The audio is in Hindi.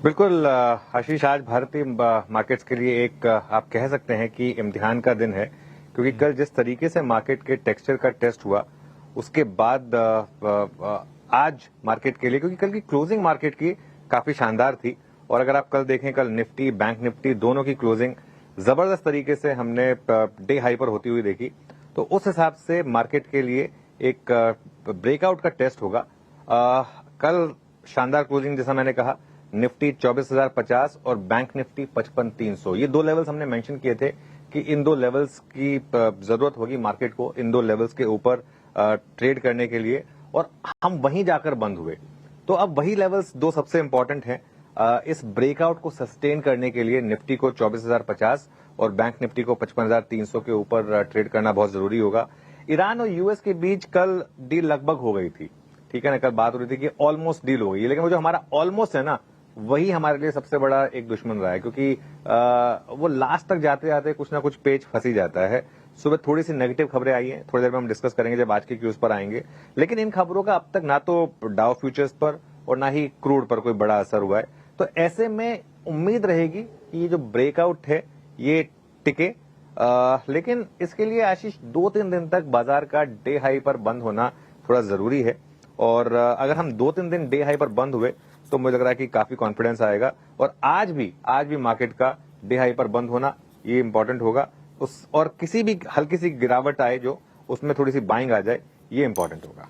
बिल्कुल आशीष, आज भारतीय मार्केट्स के लिए एक आप कह सकते हैं कि इम्तिहान का दिन है, क्योंकि कल जिस तरीके से मार्केट के टेक्सचर का टेस्ट हुआ उसके बाद आज मार्केट के लिए, क्योंकि कल की क्लोजिंग मार्केट की काफी शानदार थी। और अगर आप कल देखें, कल निफ्टी बैंक निफ्टी दोनों की क्लोजिंग जबरदस्त तरीके से हमने डे हाई पर होती हुई देखी। तो उस हिसाब से मार्केट के लिए एक ब्रेकआउट का टेस्ट होगा। कल शानदार क्लोजिंग, जैसा मैंने कहा, निफ्टी 24,050 और बैंक निफ्टी 55,300। ये दो लेवल्स हमने मेंशन किए थे कि इन दो लेवल्स की जरूरत होगी मार्केट को, इन दो लेवल्स के ऊपर ट्रेड करने के लिए, और हम वहीं जाकर बंद हुए। तो अब वही लेवल्स दो सबसे इंपॉर्टेंट हैं इस ब्रेकआउट को सस्टेन करने के लिए। निफ्टी को 24,050 और बैंक निफ्टी को 55,300 के ऊपर ट्रेड करना बहुत जरूरी होगा। ईरान और यूएस के बीच कल डील लगभग हो गई थी, ठीक है ना। कल बात हो रही थी कि ऑलमोस्ट डील हो गई है, लेकिन वो जो हमारा ऑलमोस्ट है ना, वही हमारे लिए सबसे बड़ा एक दुश्मन रहा है, क्योंकि वो लास्ट तक जाते जाते कुछ ना कुछ पेच फंसी जाता है। सुबह थोड़ी सी नेगेटिव खबरें आई हैं, थोड़ी देर में हम डिस्कस करेंगे जब आज के क्यूज पर आएंगे, लेकिन इन खबरों का अब तक ना तो डाउ फ्यूचर्स पर और ना ही क्रूड पर कोई बड़ा असर हुआ है। तो ऐसे में उम्मीद रहेगी कि ये जो ब्रेकआउट है ये टिके, लेकिन इसके लिए आशीष 2-3 दिन तक बाजार का डे हाई पर बंद होना थोड़ा जरूरी है। और अगर हम 2-3 दिन डे हाई पर बंद हुए तो मुझे लग रहा है कि काफी कॉन्फिडेंस आएगा। और आज भी मार्केट का डे हाई पर बंद होना ये इंपॉर्टेंट होगा। और किसी भी हल्की सी गिरावट आए जो उसमें थोड़ी सी बाइंग आ जाए, ये इंपॉर्टेंट होगा।